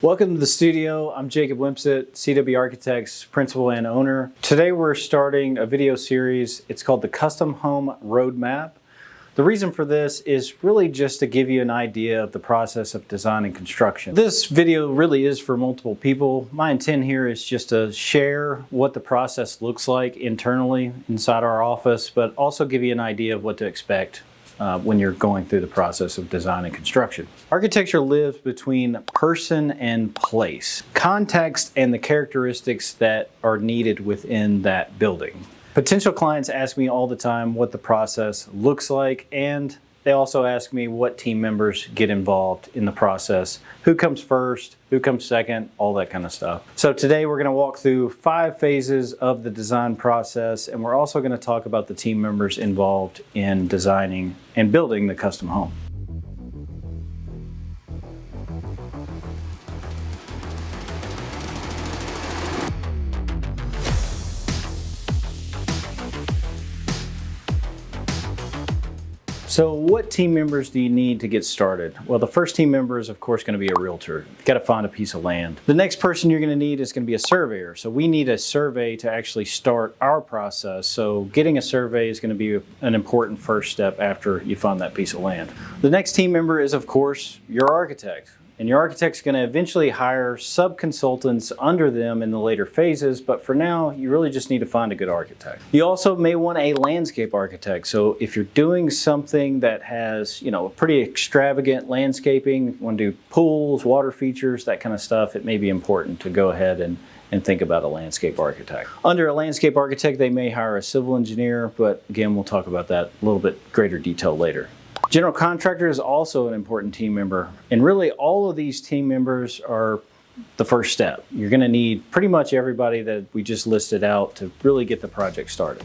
Welcome to the studio. I'm Jacob Limpsett, c.w. Architects principal and owner. Today we're starting a video series. It's called the Custom Home Roadmap. The reason for this is really just to give you an idea of the process of design and construction. This video really is for multiple people. My intent here is just to share what the process looks like internally inside our office, but also give you an idea of what to expect when you're going through the process of design and construction. Architecture lives between person and place, context and the characteristics that are needed within that building. Potential clients ask me all the time what the process looks like, and they also ask me what team members get involved in the process, who comes first, who comes second, all that kind of stuff. So today we're going to walk through 5 phases of the design process, and we're also going to talk about the team members involved in designing and building the custom home. So what team members do you need to get started? Well, the first team member is of course going to be a realtor. You've got to find a piece of land. The next person you're going to need is going to be a surveyor. So we need a survey to actually start our process. So getting a survey is going to be an important first step after you find that piece of land. The next team member is of course your architect. And your architect's going to eventually hire sub-consultants under them in the later phases, but for now, you really just need to find a good architect. You also may want a landscape architect. So if you're doing something that has, a pretty extravagant landscaping, you want to do pools, water features, that kind of stuff, it may be important to go ahead and think about a landscape architect. Under a landscape architect, they may hire a civil engineer, but again, we'll talk about that a little bit greater detail later. General contractor is also an important team member, and really all of these team members are the first step. You're going to need pretty much everybody that we just listed out to really get the project started.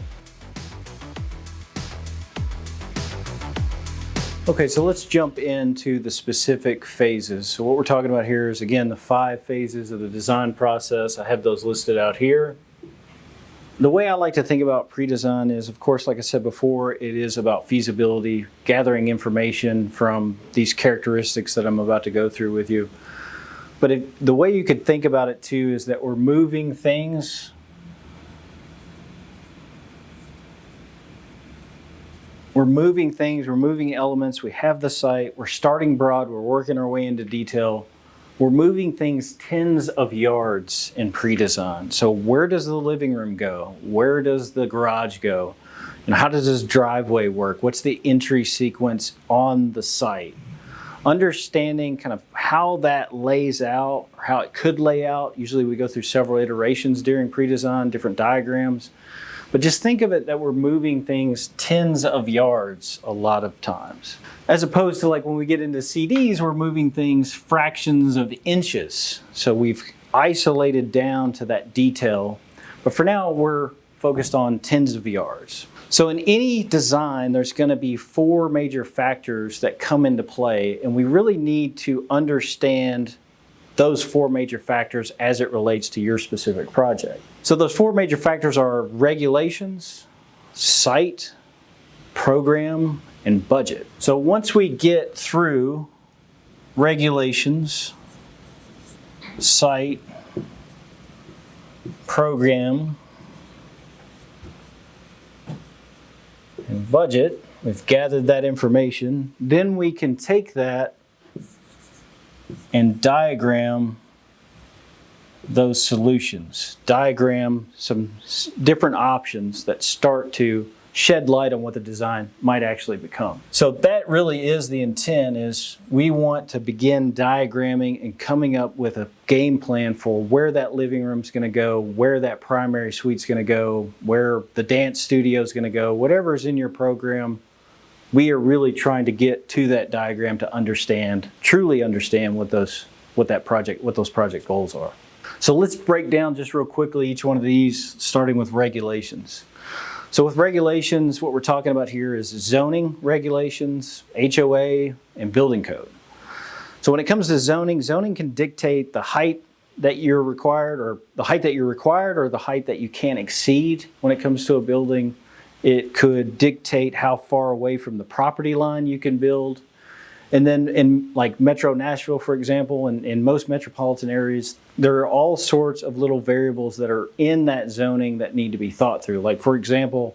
Okay, so let's jump into the specific phases. So what we're talking about here is, again, the 5 phases of the design process. I have those listed out here. The way I like to think about pre-design is, of course, like I said before, it is about feasibility, gathering information from these characteristics that I'm about to go through with you. But the way you could think about it too is that we're moving things. We're moving elements. We have the site. We're starting broad. We're working our way into detail. We're moving things tens of yards in pre-design. So where does the living room go? Where does the garage go? And how does this driveway work? What's the entry sequence on the site? Understanding kind of how that lays out, or how it could lay out. Usually we go through several iterations during pre-design, different diagrams. But just think of it that we're moving things tens of yards a lot of times. As opposed to like when we get into CDs, we're moving things fractions of inches. So we've isolated down to that detail. But for now, we're focused on tens of yards. So in any design, there's going to be 4 major factors that come into play. And we really need to understand those 4 major factors as it relates to your specific project. So those 4 major factors are regulations, site, program, and budget. So once we get through regulations, site, program, and budget, we've gathered that information, then we can take that and diagram those solutions, diagram some different options that start to shed light on what the design might actually become. So that really is the intent, is we want to begin diagramming and coming up with a game plan for where that living room is going to go, where that primary suite is going to go, where the dance studio is going to go, whatever's in your program. We are really trying to get to that diagram to understand, truly understand what those project goals are. So let's break down just real quickly each one of these, starting with regulations. So with regulations, what we're talking about here is zoning regulations, HOA, and building code. So when it comes to zoning, zoning can dictate the height that you're required, or the height that you can't exceed when it comes to a building. It could dictate how far away from the property line you can build. And then in like Metro Nashville, for example, and in most metropolitan areas, there are all sorts of little variables that are in that zoning that need to be thought through. Like, for example,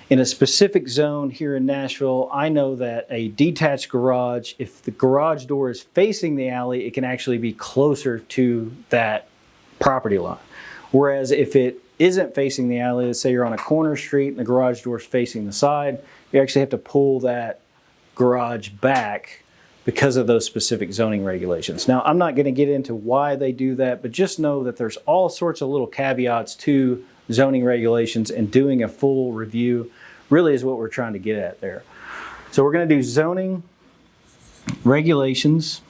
in a specific zone here in Nashville, I know that a detached garage, if the garage door is facing the alley, it can actually be closer to that property line. Whereas if it isn't facing the alley, let's say you're on a corner street and the garage door is facing the side, you actually have to pull that garage back because of those specific zoning regulations. Now, I'm not going to get into why they do that, but just know that there's all sorts of little caveats to zoning regulations, and doing a full review really is what we're trying to get at there. So we're going to do zoning regulations,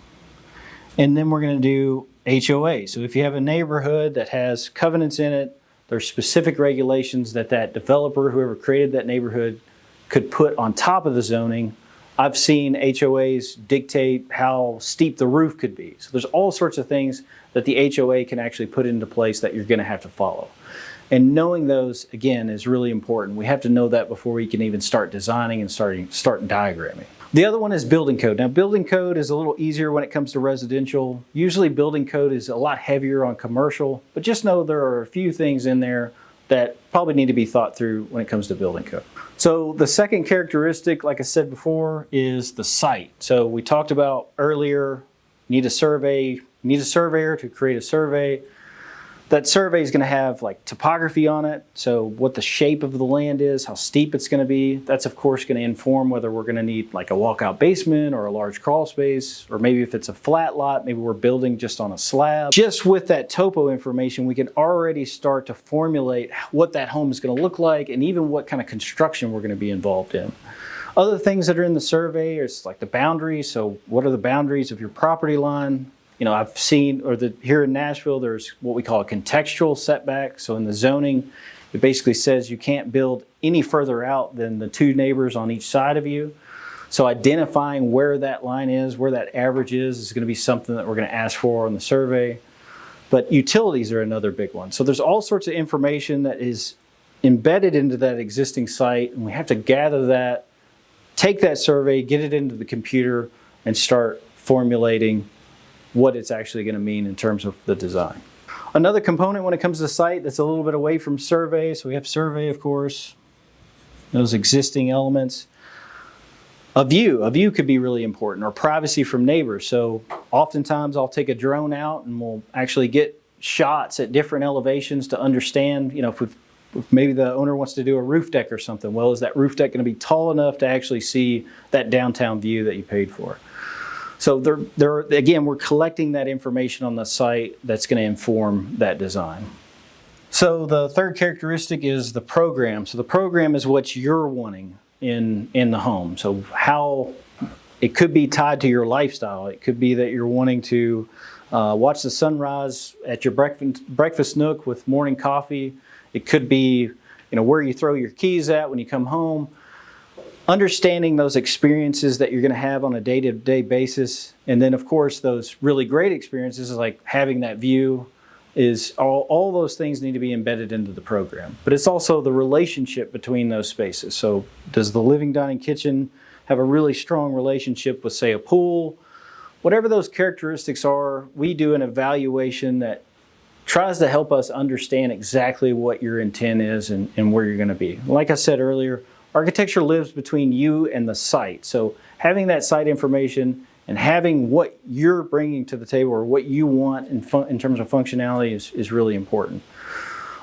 and then we're going to do HOA. So if you have a neighborhood that has covenants in it, there's specific regulations that that developer, whoever created that neighborhood, could put on top of the zoning. I've seen HOAs dictate how steep the roof could be. So there's all sorts of things that the HOA can actually put into place that you're going to have to follow. And knowing those, again, is really important. We have to know that before we can even start designing and start diagramming. The other one is building code. Now, building code is a little easier when it comes to residential. Usually building code is a lot heavier on commercial, but just know there are a few things in there that probably need to be thought through when it comes to building code. So the second characteristic, like I said before, is the site. So we talked about earlier, you need a surveyor to create a survey. That survey is going to have like topography on it, so what the shape of the land is, how steep it's going to be. That's of course going to inform whether we're going to need like a walkout basement or a large crawl space, or maybe if it's a flat lot, maybe we're building just on a slab. Just with that topo information, we can already start to formulate what that home is going to look like and even what kind of construction we're going to be involved in. Other things that are in the survey is like the boundaries. So what are the boundaries of your property line? You know, I've seen, here in Nashville, there's what we call a contextual setback. So in the zoning, it basically says you can't build any further out than the two neighbors on each side of you. So identifying where that line is, where that average is going to be something that we're going to ask for on the survey. But utilities are another big one. So there's all sorts of information that is embedded into that existing site, and we have to gather that, take that survey, get it into the computer, and start formulating what it's actually going to mean in terms of the design. Another component when it comes to site that's a little bit away from survey, so we have survey, of course, those existing elements. A view could be really important, or privacy from neighbors. So oftentimes I'll take a drone out and we'll actually get shots at different elevations to understand, you know, if maybe the owner wants to do a roof deck or something. Well, is that roof deck going to be tall enough to actually see that downtown view that you paid for? So again, we're collecting that information on the site that's going to inform that design. So the third characteristic is the program. So the program is what you're wanting in the home. So how it could be tied to your lifestyle. It could be that you're wanting to watch the sunrise at your breakfast nook with morning coffee. It could be, you know, where you throw your keys at when you come home. Understanding those experiences that you're going to have on a day-to-day basis, and then of course those really great experiences like having that view, is all those things need to be embedded into the program. But it's also the relationship between those spaces. So does the living, dining, kitchen have a really strong relationship with, say, a pool? Whatever those characteristics are, we do an evaluation that tries to help us understand exactly what your intent is and where you're going to be. Like I said earlier, architecture lives between you and the site. So having that site information and having what you're bringing to the table or what you want in terms of functionality is really important.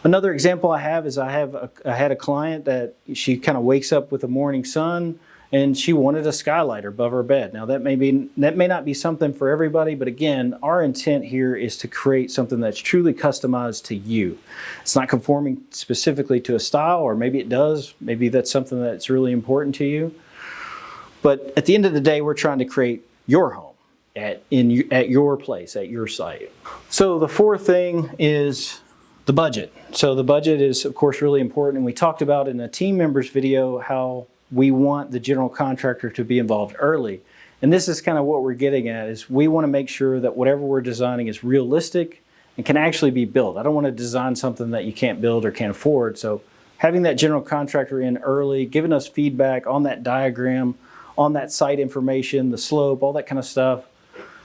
Another example I have is I had a client that she kind of wakes up with the morning sun and she wanted a skylight above her bed. Now that may not be something for everybody, but again, our intent here is to create something that's truly customized to you. It's not conforming specifically to a style, or maybe it does. Maybe that's something that's really important to you. But at the end of the day, we're trying to create your home at your place, at your site. So the fourth thing is the budget. So the budget is, of course, really important. And we talked about in a team members video how we want the general contractor to be involved early. And this is kind of what we're getting at, is we want to make sure that whatever we're designing is realistic and can actually be built. I don't want to design something that you can't build or can't afford. So having that general contractor in early, giving us feedback on that diagram, on that site information, the slope, all that kind of stuff.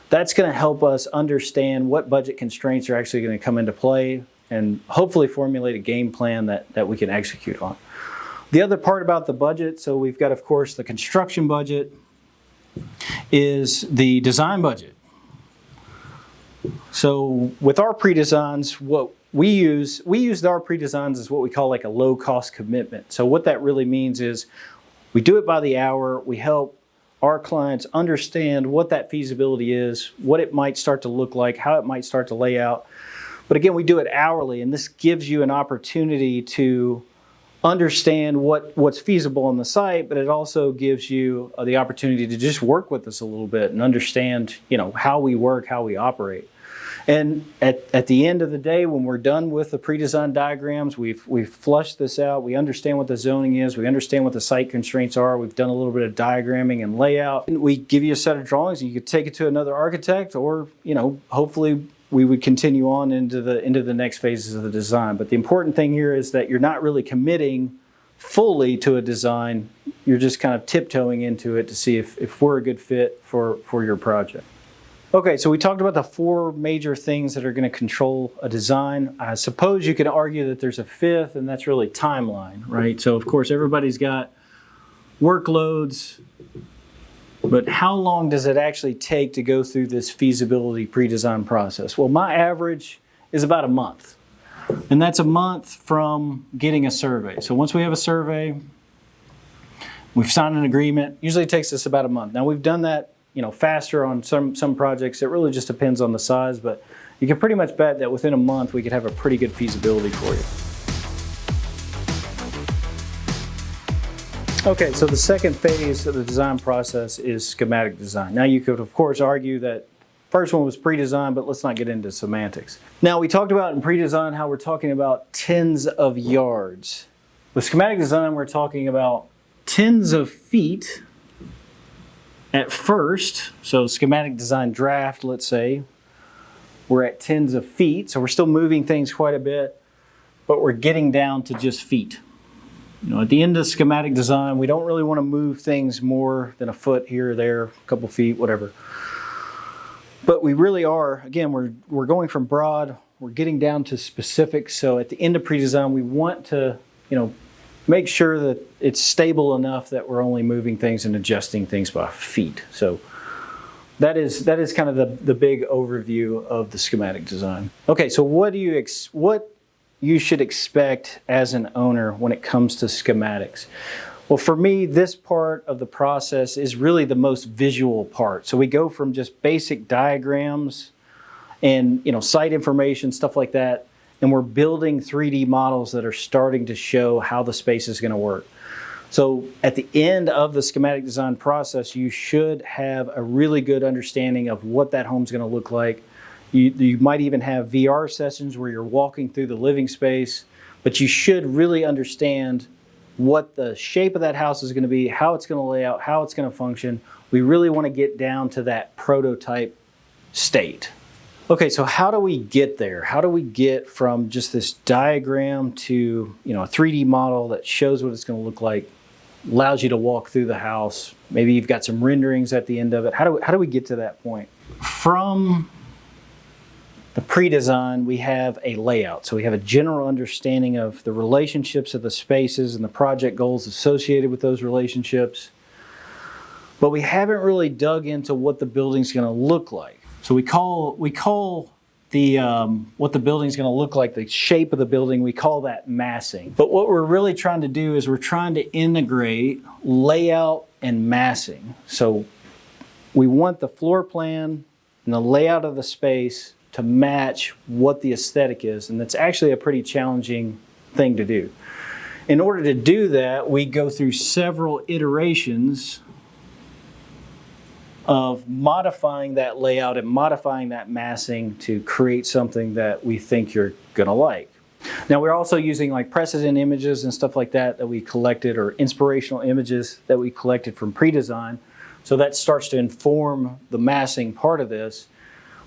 That's going to help us understand what budget constraints are actually going to come into play and hopefully formulate a game plan that we can execute on. The other part about the budget, so we've got, of course, the construction budget, is the design budget. So with our pre-designs, what we use our pre-designs as what we call like a low-cost commitment. So what that really means is we do it by the hour. We help our clients understand what that feasibility is, what it might start to look like, how it might start to lay out. But again, we do it hourly, and this gives you an opportunity to understand what's feasible on the site, but it also gives you the opportunity to just work with us a little bit and understand, how we work, how we operate. And at the end of the day, when we're done with the pre-designed diagrams, we've flushed this out, we understand what the zoning is, we understand what the site constraints are, we've done a little bit of diagramming and layout. And we give you a set of drawings, and you could take it to another architect, or hopefully we would continue on into the next phases of the design. But the important thing here is that you're not really committing fully to a design. You're just kind of tiptoeing into it to see if we're a good fit for your project. Okay, so we talked about the 4 major things that are going to control a design. I suppose you could argue that there's a 5th, and that's really timeline, right? So of course everybody's got workloads, but how long does it actually take to go through this feasibility pre-design process? Well, my average is about a month. And that's a month from getting a survey. So once we have a survey, we've signed an agreement. Usually it takes us about a month. Now we've done that faster on some projects. It really just depends on the size, but you can pretty much bet that within a month we could have a pretty good feasibility for you. Okay, so the second phase of the design process is schematic design. Now you could of course argue that first one was pre-design, but let's not get into semantics. Now we talked about in pre-design how we're talking about tens of yards. With schematic design we're talking about tens of feet at first. So schematic design draft, let's say, we're at tens of feet, so we're still moving things quite a bit, but we're getting down to just feet. At the end of schematic design, we don't really want to move things more than a foot here or there, a couple feet, whatever. But we really are, again, we're going from broad, we're getting down to specific. So at the end of pre-design, we want to, make sure that it's stable enough that we're only moving things and adjusting things by feet. So that is kind of the big overview of the schematic design. Okay, so what you should expect as an owner when it comes to schematics? Well, for me, this part of the process is really the most visual part. So we go from just basic diagrams and site information, stuff like that, and we're building 3D models that are starting to show how the space is going to work. So at the end of the schematic design process, you should have a really good understanding of what that home's going to look like. You might even have VR sessions where you're walking through the living space, but you should really understand what the shape of that house is going to be, how it's going to lay out, how it's going to function. We really want to get down to that prototype state. Okay, so how do we get there? How do we get from just this diagram to a 3D model that shows what it's going to look like, allows you to walk through the house? Maybe you've got some renderings at the end of it. How do we get to that point? From the pre-design, we have a layout. So we have a general understanding of the relationships of the spaces and the project goals associated with those relationships. But we haven't really dug into what the building's going to look like. So we call the what the building's going to look like, the shape of the building, we call that massing. But what we're really trying to do is we're trying to integrate layout and massing. So we want the floor plan and the layout of the space to match what the aesthetic is, and that's actually a pretty challenging thing to do. In order to do that, we go through several iterations of modifying that layout and modifying that massing to create something that we think you're gonna like. Now we're also using like precedent images and stuff like that we collected, or inspirational images that we collected from pre-design. So that starts to inform the massing part of this,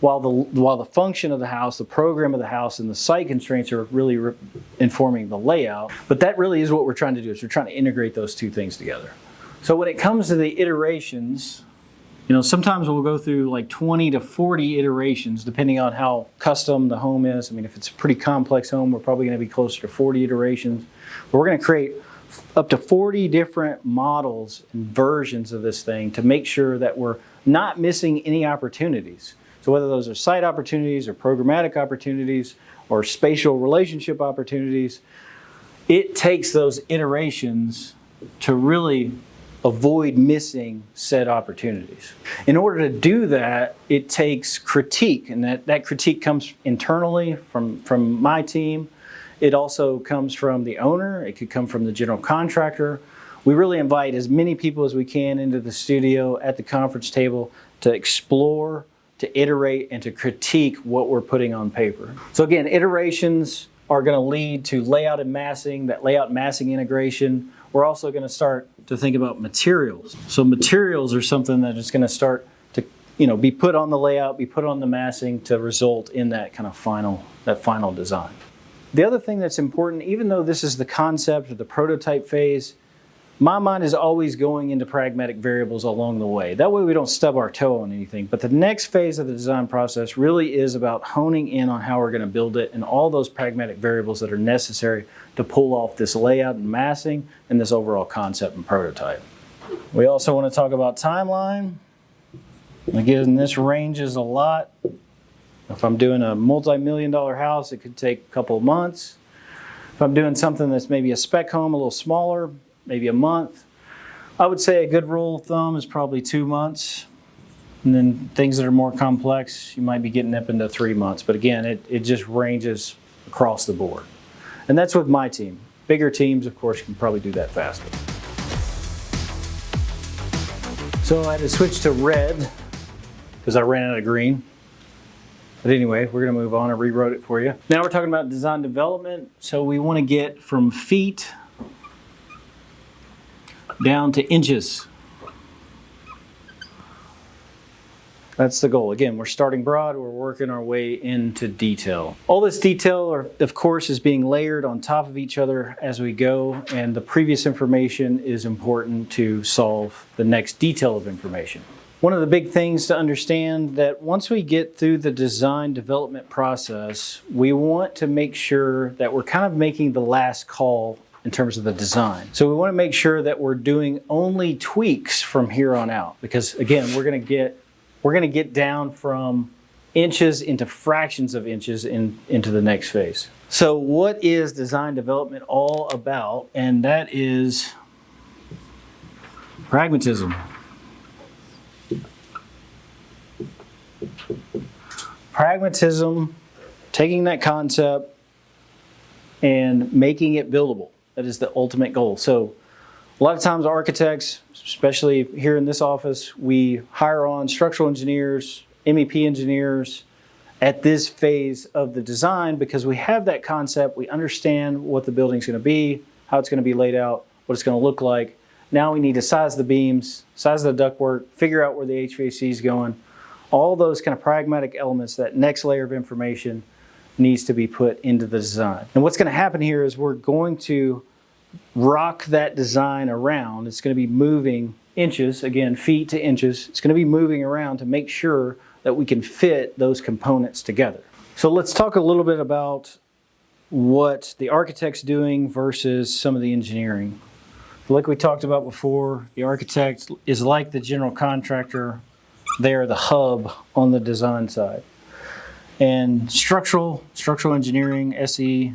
while the function of the house, the program of the house, and the site constraints are really informing the layout. But that really is what we're trying to do, is we're trying to integrate those two things together. So when it comes to the iterations, sometimes we'll go through like 20 to 40 iterations depending on how custom the home is. I mean, if it's a pretty complex home, we're probably going to be closer to 40 iterations. But we're going to create up to 40 different models and versions of this thing to make sure that we're not missing any opportunities. So whether those are site opportunities or programmatic opportunities or spatial relationship opportunities, it takes those iterations to really avoid missing said opportunities. In order to do that, it takes critique, and that critique comes internally from my team. It also comes from the owner. It could come from the general contractor. We really invite as many people as we can into the studio at the conference table to explore, to iterate, and to critique what we're putting on paper. So again, iterations are going to lead to layout and massing, that layout and massing integration. We're also going to start to think about materials. So materials are something that is going to start to be put on the layout, be put on the massing to result in that kind of final design. The other thing that's important, even though this is the concept or the prototype phase, my mind is always going into pragmatic variables along the way. That way we don't stub our toe on anything. But the next phase of the design process really is about honing in on how we're going to build it and all those pragmatic variables that are necessary to pull off this layout and massing and this overall concept and prototype. We also want to talk about timeline. Again, this ranges a lot. If I'm doing a multi-million-dollar house, it could take a couple of months. If I'm doing something that's maybe a spec home, a little smaller, maybe a month. I would say a good rule of thumb is probably 2 months. And then things that are more complex, you might be getting up into 3 months. But again, it just ranges across the board. And that's with my team. Bigger teams, of course, can probably do that faster. So I had to switch to red because I ran out of green. But anyway, we're going to move on. I rewrote it for you. Now we're talking about design development. So we want to get from feet down to inches. That's the goal. Again, we're starting broad, we're working our way into detail. All this detail, of course, is being layered on top of each other as we go, and the previous information is important to solve the next detail of information. One of the big things to understand that once we get through the design development process, we want to make sure that we're kind of making the last call in terms of the design. So we want to make sure that we're doing only tweaks from here on out, because again, we're going to get down from inches into fractions of inches into the next phase. So what is design development all about? And that is pragmatism. Pragmatism, taking that concept and making it buildable. That is the ultimate goal. So a lot of times architects, especially here in this office, we hire on structural engineers, MEP engineers at this phase of the design because we have that concept, we understand what the building's going to be, how it's going to be laid out, what it's going to look like. Now we need to size the beams, size the ductwork, figure out where the HVAC is going. All those kind of pragmatic elements, that next layer of information needs to be put into the design. And what's going to happen here is we're going to rock that design around. It's going to be moving inches, again, feet to inches. It's going to be moving around to make sure that we can fit those components together. So let's talk a little bit about what the architect's doing versus some of the engineering. Like we talked about before, the architect is like the general contractor. They're the hub on the design side. And structural engineering, SE,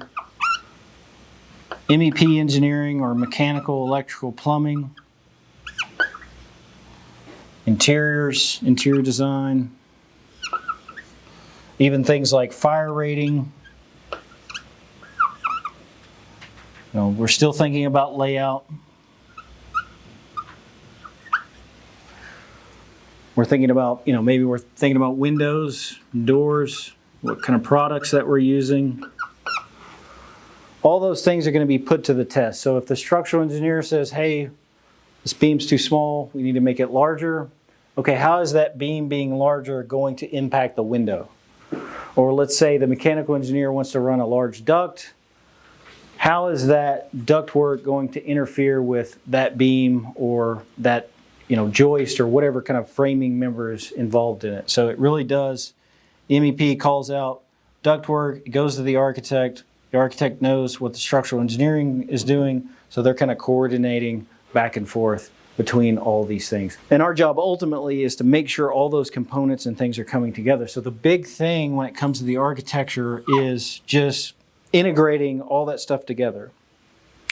MEP engineering or mechanical, electrical, plumbing, interiors, interior design, even things like fire rating. We're still thinking about layout. We're thinking about, maybe we're thinking about windows, doors, what kind of products that we're using. All those things are going to be put to the test. So if the structural engineer says, hey, this beam's too small, we need to make it larger. Okay, how is that beam being larger going to impact the window? Or let's say the mechanical engineer wants to run a large duct. how is that ductwork going to interfere with that beam or that joist or whatever kind of framing member is involved in it. So it really does, the MEP calls out ductwork, it goes to the architect knows what the structural engineering is doing, so they're kind of coordinating back and forth between all these things. And our job ultimately is to make sure all those components and things are coming together. So the big thing when it comes to the architecture is just integrating all that stuff together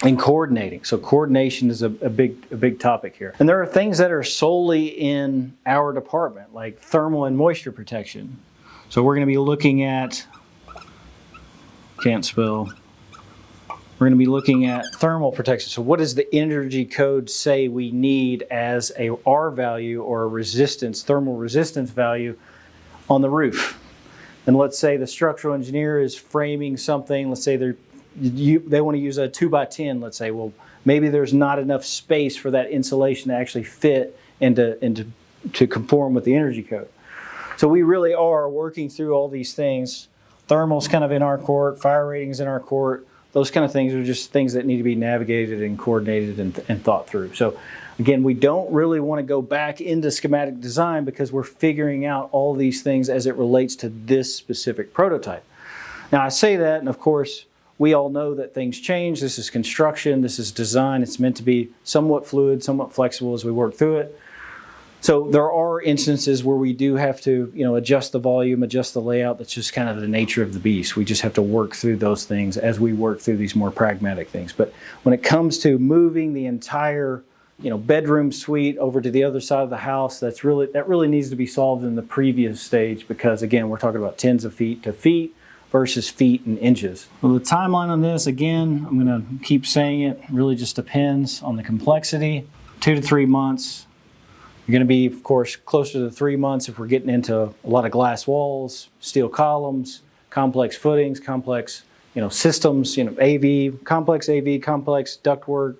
and coordinating. So coordination is a big topic here. And there are things that are solely in our department, like thermal and moisture protection. So we're going to be looking at, we're going to be looking at thermal protection. So what does the energy code say we need as a R value or a resistance, thermal resistance value on the roof? And let's say the structural engineer is framing something, let's say they want to use a 2x10, let's say. Well, maybe there's not enough space for that insulation to actually fit and to conform with the energy code. So we really are working through all these things. Thermal's kind of in our court, fire ratings in our court. Those kind of things are just things that need to be navigated and coordinated and thought through. So again, we don't really want to go back into schematic design because we're figuring out all these things as it relates to this specific prototype. Now I say that, and of course, we all know that things change. This is construction, this is design. It's meant to be somewhat fluid, somewhat flexible as we work through it. So there are instances where we do have to, adjust the volume, adjust the layout. That's just kind of the nature of the beast. We just have to work through those things as we work through these more pragmatic things. But when it comes to moving the entire, bedroom suite over to the other side of the house, that really needs to be solved in the previous stage, because again, we're talking about tens of feet to feet versus feet and inches. Well, the timeline on this, again, I'm going to keep saying it, really just depends on the complexity. 2 to 3 months. You're going to be, of course, closer to 3 months if we're getting into a lot of glass walls, steel columns, complex footings, complex, systems, AV, complex ductwork.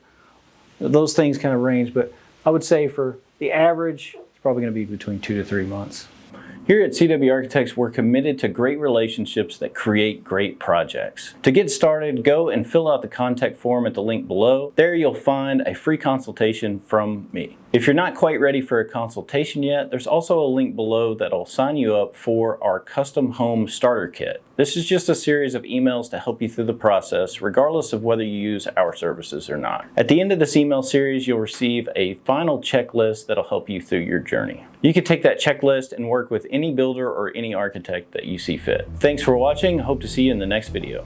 Those things kind of range, but I would say for the average, it's probably going to be between 2 to 3 months. Here at C.w. Architects, we're committed to great relationships that create great projects. To get started, go and fill out the contact form at the link below. There you'll find a free consultation from me. If you're not quite ready for a consultation yet, there's also a link below that'll sign you up for our custom home starter kit. This is just a series of emails to help you through the process, regardless of whether you use our services or not. At the end of this email series, you'll receive a final checklist that'll help you through your journey. You can take that checklist and work with any builder or any architect that you see fit. Thanks for watching. Hope to see you in the next video.